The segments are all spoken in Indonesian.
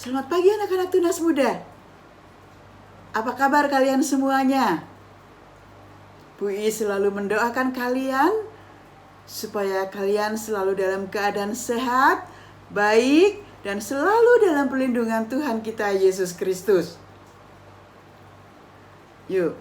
Selamat pagi anak-anak tunas muda. Apa kabar kalian semuanya? Bu I selalu mendoakan kalian supaya kalian selalu dalam keadaan sehat, baik, dan selalu dalam perlindungan Tuhan kita Yesus Kristus. Yuk,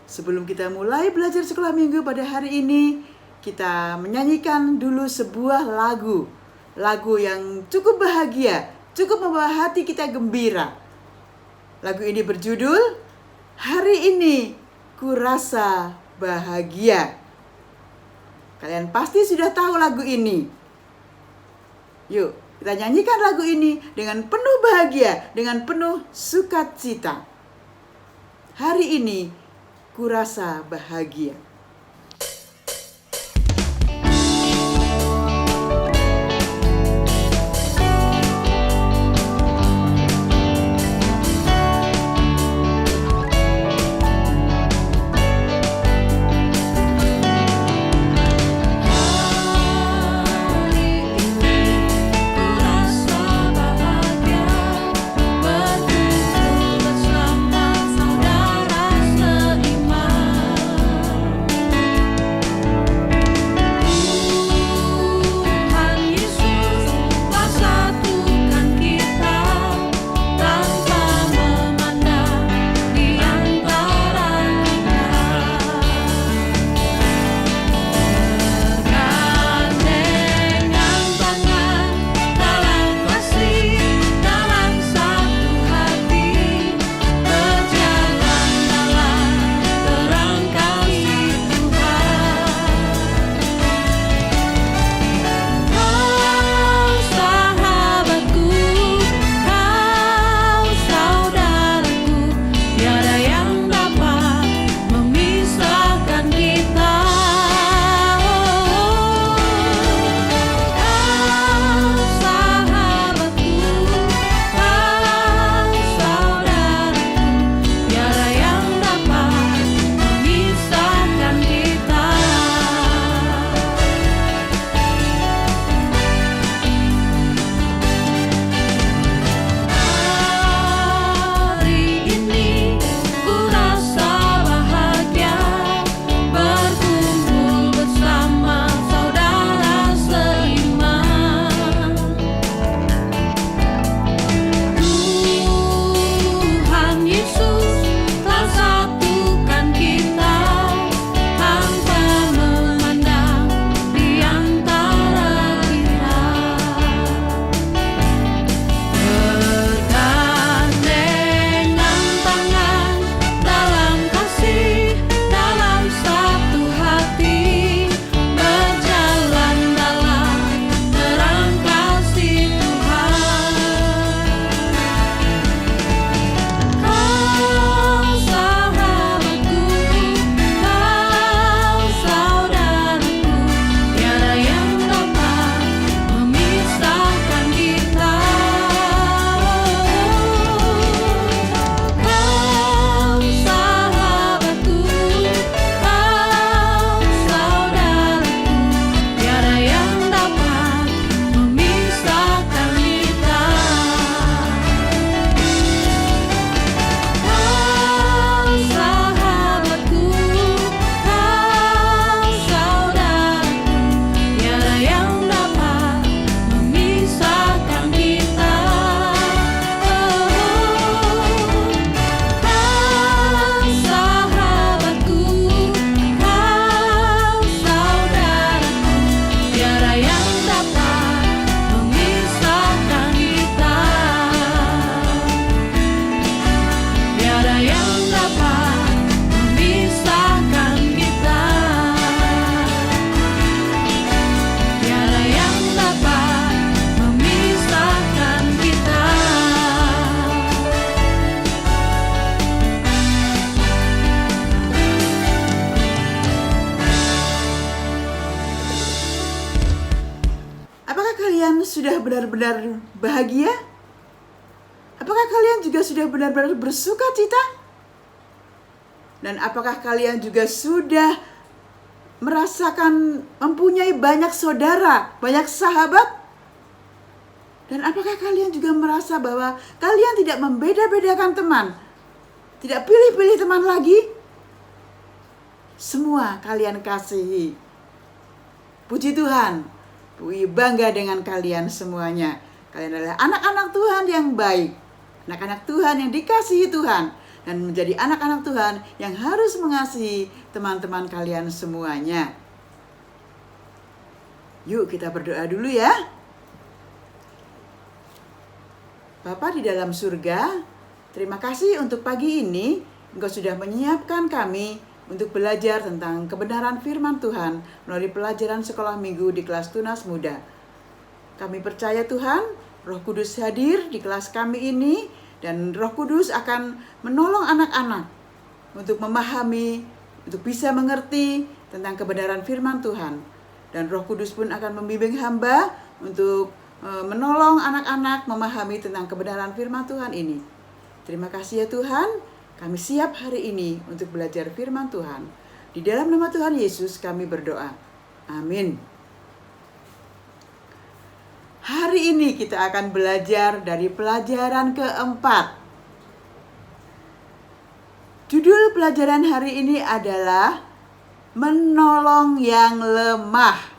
sebelum kita mulai belajar sekolah minggu pada hari ini, kita menyanyikan dulu sebuah lagu. Lagu yang cukup bahagia, cukup membawa hati kita gembira. Lagu ini berjudul Hari Ini Ku Rasa Bahagia. Kalian pasti sudah tahu lagu ini. Yuk, kita nyanyikan lagu ini dengan penuh bahagia, dengan penuh sukacita. Hari ini ku rasa bahagia. Sudah benar-benar bahagia? Apakah kalian juga sudah benar-benar bersuka cita? Dan apakah kalian juga sudah merasakan mempunyai banyak saudara, banyak sahabat? Dan apakah kalian juga merasa bahwa kalian tidak membeda-bedakan teman? Tidak pilih-pilih teman lagi? Semua kalian kasihi. Puji Tuhan, Pui bangga dengan kalian semuanya. Kalian adalah anak-anak Tuhan yang baik, anak-anak Tuhan yang dikasihi Tuhan, dan menjadi anak-anak Tuhan yang harus mengasihi teman-teman kalian semuanya. Yuk kita berdoa dulu ya. Bapa di dalam surga, terima kasih untuk pagi ini. Engkau sudah menyiapkan kami untuk belajar tentang kebenaran firman Tuhan melalui pelajaran sekolah minggu di kelas Tunas Muda. Kami percaya Tuhan, Roh Kudus hadir di kelas kami ini, dan Roh Kudus akan menolong anak-anak untuk memahami, untuk bisa mengerti tentang kebenaran firman Tuhan. Dan Roh Kudus pun akan membimbing hamba untuk menolong anak-anak memahami tentang kebenaran firman Tuhan ini. Terima kasih ya Tuhan, kami siap hari ini untuk belajar firman Tuhan. Di dalam nama Tuhan Yesus kami berdoa. Amin. Hari ini kita akan belajar dari pelajaran keempat. Judul pelajaran hari ini adalah menolong yang lemah.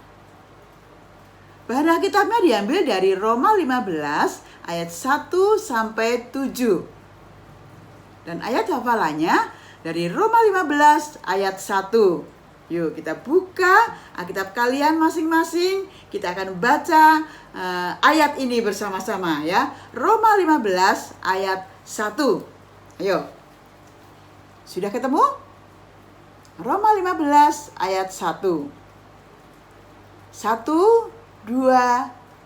Bahan Alkitabnya diambil dari Roma 15 ayat 1 sampai 7. Dan ayat hafalannya dari Roma 15 ayat 1. Yuk kita buka Alkitab kalian masing-masing. Kita akan baca ayat ini bersama-sama ya. Roma 15 ayat 1. Ayo. Sudah ketemu? Roma 15 ayat 1. 1, 2,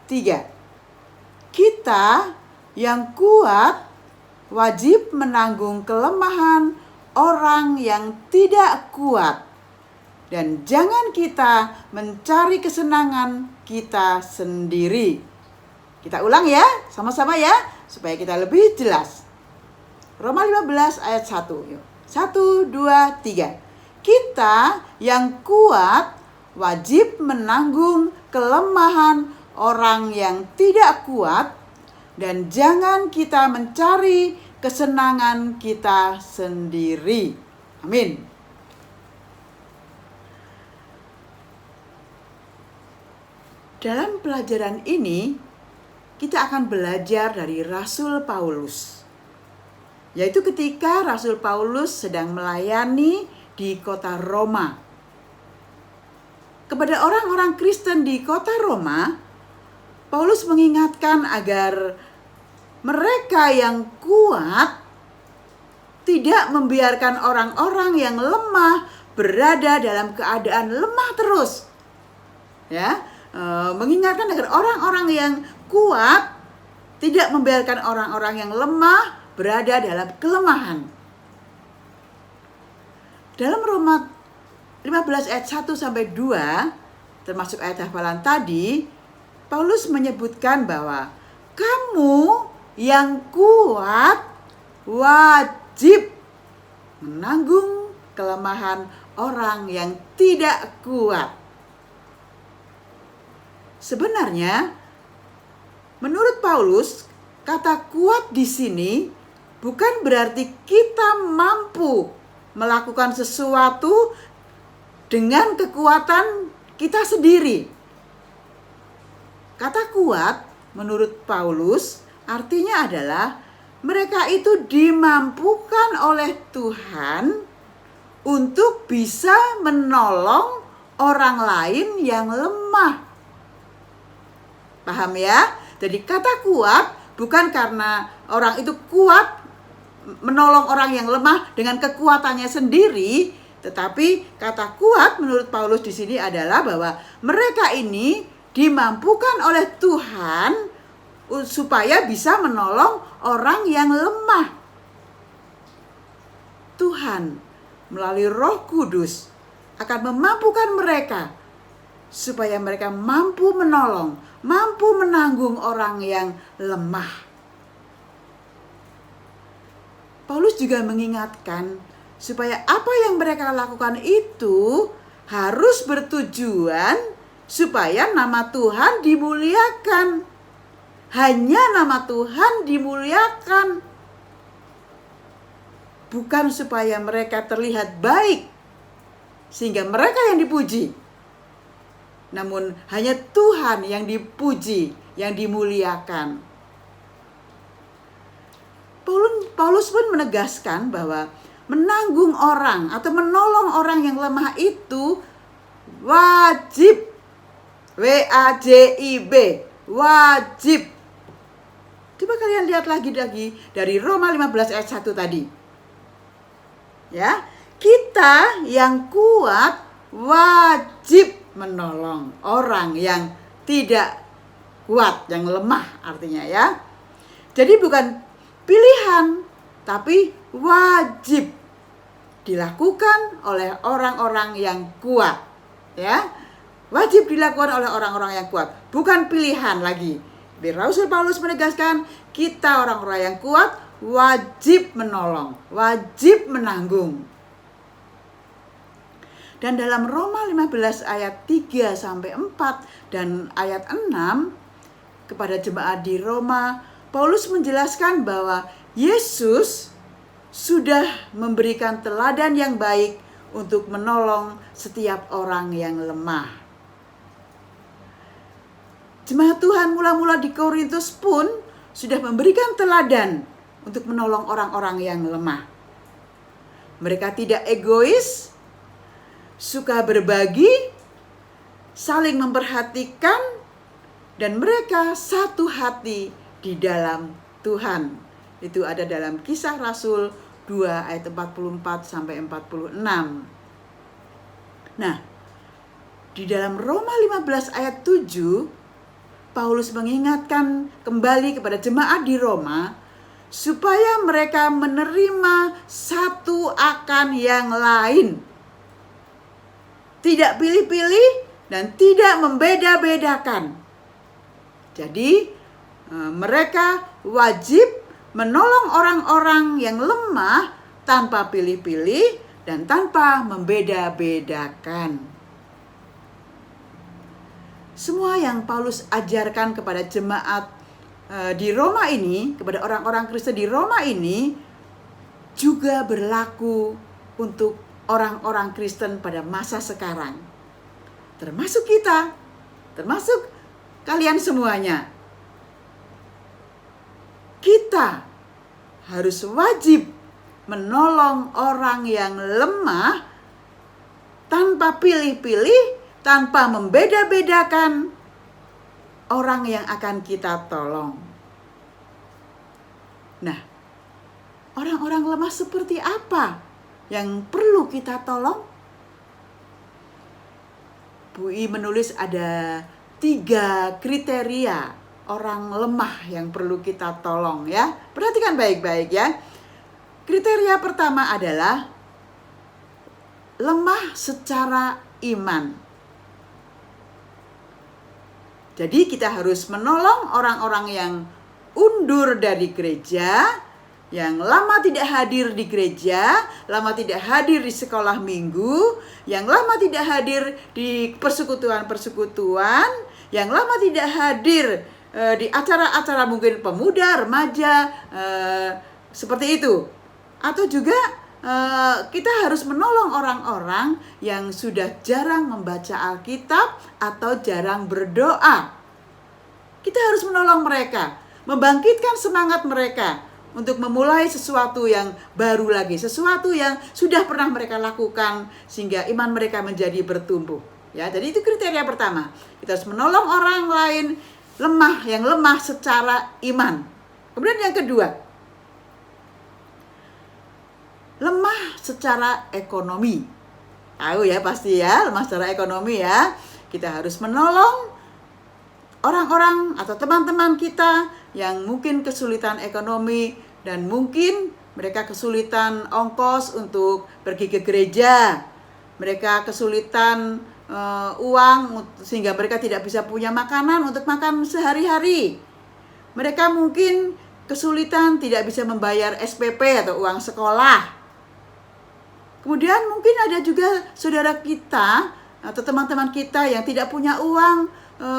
3. Kita yang kuat wajib menanggung kelemahan orang yang tidak kuat. Dan jangan kita mencari kesenangan kita sendiri. Kita ulang ya, sama-sama ya, supaya kita lebih jelas. Roma 15 ayat 1. Yuk. 1, 2, 3. Kita yang kuat wajib menanggung kelemahan orang yang tidak kuat, dan jangan kita mencari kesenangan kita sendiri. Amin. Dalam pelajaran ini, kita akan belajar dari Rasul Paulus. Yaitu ketika Rasul Paulus sedang melayani di kota Roma. Kepada orang-orang Kristen di kota Roma, Paulus mengingatkan agar mereka yang kuat tidak membiarkan orang-orang yang lemah berada dalam keadaan lemah terus. Ya, mengingatkan agar orang-orang yang kuat tidak membiarkan orang-orang yang lemah berada dalam kelemahan. Dalam Roma 15 ayat 1 sampai 2, termasuk ayat hafalan tadi, Paulus menyebutkan bahwa kamu yang kuat wajib menanggung kelemahan orang yang tidak kuat. Sebenarnya, menurut Paulus, kata kuat di sini bukan berarti kita mampu melakukan sesuatu dengan kekuatan kita sendiri. Kata kuat menurut Paulus artinya adalah mereka itu dimampukan oleh Tuhan untuk bisa menolong orang lain yang lemah. Paham ya? Jadi kata kuat bukan karena orang itu kuat menolong orang yang lemah dengan kekuatannya sendiri. Tetapi kata kuat menurut Paulus di sini adalah bahwa mereka ini dimampukan oleh Tuhan supaya bisa menolong orang yang lemah. Tuhan melalui Roh Kudus akan memampukan mereka supaya mereka mampu menolong, mampu menanggung orang yang lemah. Paulus juga mengingatkan supaya apa yang mereka lakukan itu harus bertujuan supaya nama Tuhan dimuliakan. hanya nama Tuhan dimuliakan. Bukan supaya mereka terlihat baik sehingga mereka yang dipuji, namun hanya Tuhan yang dipuji, yang dimuliakan. Paulus pun menegaskan bahwa menanggung orang atau menolong orang yang lemah itu wajib. W-A-J-I-B, wajib. Coba kalian lihat lagi dari Roma 15 ayat 1 tadi. Ya, kita yang kuat wajib menolong orang yang tidak kuat, yang lemah artinya ya. Jadi bukan pilihan, tapi wajib dilakukan oleh orang-orang yang kuat, ya. Wajib dilakukan oleh orang-orang yang kuat, bukan pilihan lagi. Rasul Paulus menegaskan, kita orang-orang yang kuat wajib menolong, wajib menanggung. Dan dalam Roma 15 ayat 3 sampai 4 dan ayat 6 kepada jemaat di Roma, Paulus menjelaskan bahwa Yesus sudah memberikan teladan yang baik untuk menolong setiap orang yang lemah. Jemaat Tuhan mula-mula di Korintus pun sudah memberikan teladan untuk menolong orang-orang yang lemah. Mereka tidak egois, suka berbagi, saling memperhatikan, dan mereka satu hati di dalam Tuhan. Itu ada dalam Kisah Rasul 2 ayat 44 sampai 46. Nah, di dalam Roma 15 ayat 7, Paulus mengingatkan kembali kepada jemaat di Roma supaya mereka menerima satu akan yang lain. Tidak pilih-pilih dan tidak membeda-bedakan. Jadi mereka wajib menolong orang-orang yang lemah tanpa pilih-pilih dan tanpa membeda-bedakan. Semua yang Paulus ajarkan kepada jemaat di Roma ini, kepada orang-orang Kristen di Roma ini, juga berlaku untuk orang-orang Kristen pada masa sekarang. Termasuk kita, termasuk kalian semuanya. Kita harus wajib menolong orang yang lemah tanpa pilih-pilih, tanpa membeda-bedakan orang yang akan kita tolong. Nah, orang-orang lemah seperti apa yang perlu kita tolong? Bu I menulis ada 3 kriteria orang lemah yang perlu kita tolong ya. Perhatikan baik-baik ya. Kriteria pertama adalah lemah secara iman. Jadi kita harus menolong orang-orang yang undur dari gereja, yang lama tidak hadir di gereja, lama tidak hadir di sekolah minggu, yang lama tidak hadir di persekutuan-persekutuan, yang lama tidak hadir di acara-acara mungkin pemuda, remaja, seperti itu. Atau juga kita harus menolong orang-orang yang sudah jarang membaca Alkitab atau jarang berdoa. Kita harus menolong mereka, membangkitkan semangat mereka untuk memulai sesuatu yang baru lagi, sesuatu yang sudah pernah mereka lakukan sehingga iman mereka menjadi bertumbuh. Ya, jadi itu kriteria pertama. Kita harus menolong orang lain yang lemah secara iman. Kemudian yang kedua, lemah secara ekonomi. Tahu ya pasti ya, lemah secara ekonomi ya. Kita harus menolong orang-orang atau teman-teman kita yang mungkin kesulitan ekonomi dan mungkin mereka kesulitan ongkos untuk pergi ke gereja. Mereka kesulitan uang sehingga mereka tidak bisa punya makanan untuk makan sehari-hari. Mereka mungkin kesulitan tidak bisa membayar SPP atau uang sekolah. Kemudian mungkin ada juga saudara kita atau teman-teman kita yang tidak punya uang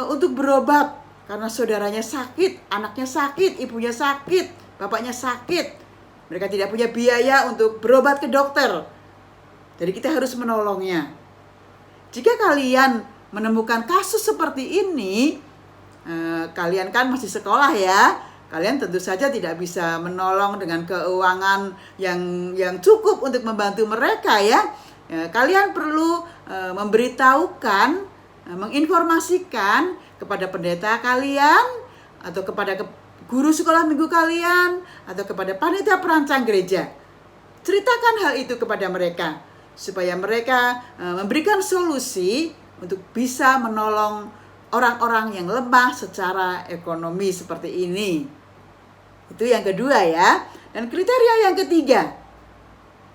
untuk berobat karena saudaranya sakit, anaknya sakit, ibunya sakit, bapaknya sakit. Mereka tidak punya biaya untuk berobat ke dokter. Jadi kita harus menolongnya. Jika kalian menemukan kasus seperti ini, kalian kan masih sekolah ya. Kalian tentu saja tidak bisa menolong dengan keuangan yang cukup untuk membantu mereka ya. Kalian perlu memberitahukan, menginformasikan kepada pendeta kalian atau kepada guru sekolah minggu kalian atau kepada panitia perancang gereja. Ceritakan hal itu kepada mereka supaya mereka memberikan solusi untuk bisa menolong orang-orang yang lemah secara ekonomi seperti ini. Itu yang kedua ya. Dan kriteria yang ketiga,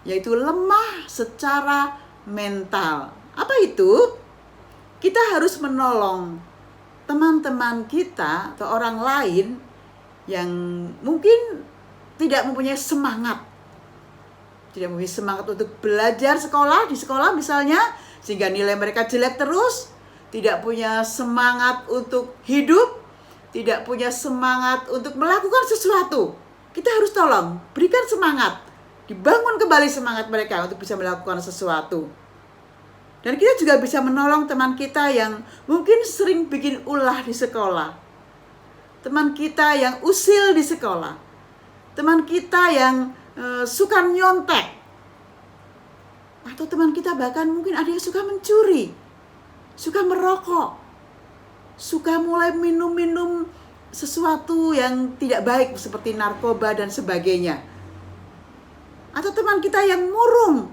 yaitu lemah secara mental. Apa itu? Kita harus menolong teman-teman kita atau orang lain yang mungkin tidak mempunyai semangat. Tidak mempunyai semangat untuk belajar di sekolah misalnya, sehingga nilai mereka jelek terus. Tidak punya semangat untuk hidup, tidak punya semangat untuk melakukan sesuatu. Kita harus tolong, berikan semangat, dibangun kembali semangat mereka untuk bisa melakukan sesuatu. Dan kita juga bisa menolong teman kita yang mungkin sering bikin ulah di sekolah, teman kita yang usil di sekolah, teman kita yang suka nyontek, atau teman kita bahkan mungkin ada yang suka mencuri, suka merokok, suka mulai minum-minum sesuatu yang tidak baik seperti narkoba dan sebagainya. Atau teman kita yang murung,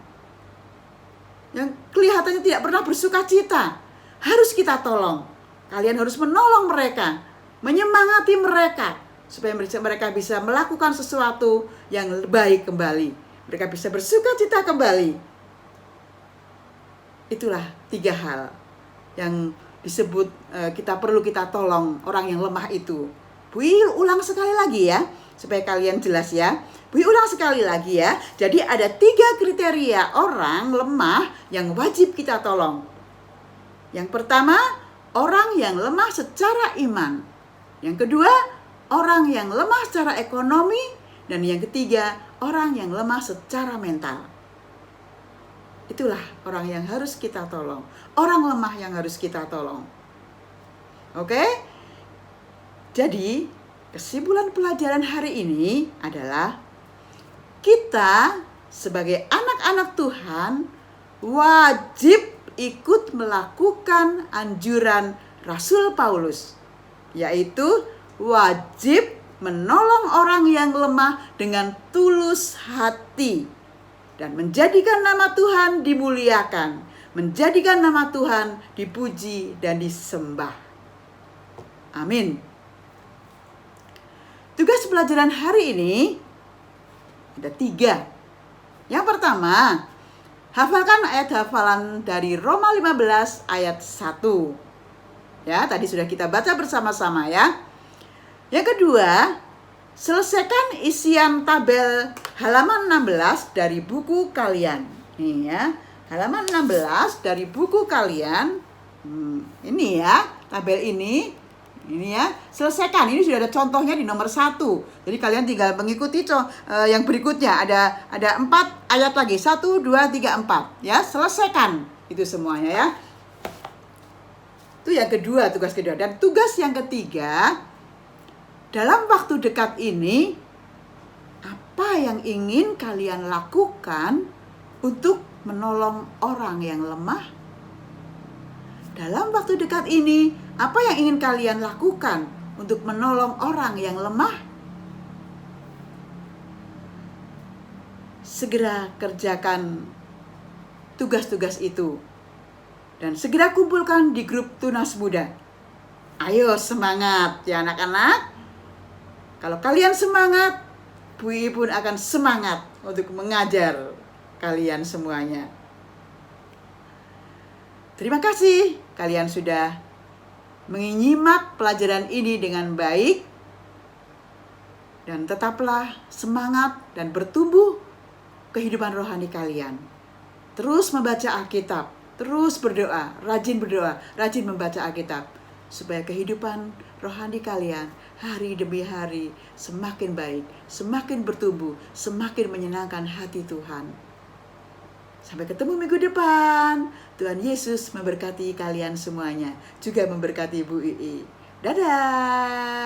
yang kelihatannya tidak pernah bersuka cita, harus kita tolong. Kalian harus menolong mereka, menyemangati mereka, supaya mereka bisa melakukan sesuatu yang baik kembali. Mereka bisa bersuka cita kembali. Itulah 3 hal yang disebut perlu kita tolong orang yang lemah itu. Bui ulang sekali lagi ya, supaya kalian jelas ya. Bui ulang sekali lagi ya. Jadi ada 3 kriteria orang lemah yang wajib kita tolong. Yang pertama, orang yang lemah secara iman. Yang kedua, orang yang lemah secara ekonomi. Dan yang ketiga, orang yang lemah secara mental. Itulah orang yang harus kita tolong. Orang lemah yang harus kita tolong. Oke? Jadi, kesimpulan pelajaran hari ini adalah kita sebagai anak-anak Tuhan wajib ikut melakukan anjuran Rasul Paulus, yaitu wajib menolong orang yang lemah dengan tulus hati dan menjadikan nama Tuhan dimuliakan, menjadikan nama Tuhan dipuji dan disembah. Amin. Tugas pelajaran hari ini ada 3. Yang pertama, hafalkan ayat hafalan dari Roma 15 ayat 1. Ya, tadi sudah kita baca bersama-sama ya. Yang kedua, selesaikan isian tabel halaman 16 dari buku kalian. Nih ya, halaman 16 dari buku kalian. Ini ya, tabel ini ya, selesaikan. Ini sudah ada contohnya di nomor 1. Jadi kalian tinggal mengikuti yang berikutnya. Ada 4 ayat lagi. 1, 2, 3, 4. Ya, selesaikan itu semuanya ya. Itu yang kedua, tugas kedua. Dan tugas yang ketiga, dalam waktu dekat ini, apa yang ingin kalian lakukan untuk menolong orang yang lemah? Dalam waktu dekat ini, apa yang ingin kalian lakukan untuk menolong orang yang lemah? Segera kerjakan tugas-tugas itu dan segera kumpulkan di grup Tunas Muda. Ayo semangat ya anak-anak. Kalau kalian semangat, Bui pun akan semangat untuk mengajar kalian semuanya. Terima kasih kalian sudah menyimak pelajaran ini dengan baik. Dan tetaplah semangat dan bertumbuh kehidupan rohani kalian. Terus membaca Alkitab, terus berdoa, rajin membaca Alkitab. supaya kehidupan rohani kalian hari demi hari semakin baik, semakin bertumbuh, semakin menyenangkan hati Tuhan. Sampai ketemu minggu depan. Tuhan Yesus memberkati kalian semuanya, juga memberkati Bu Ii. Dadah.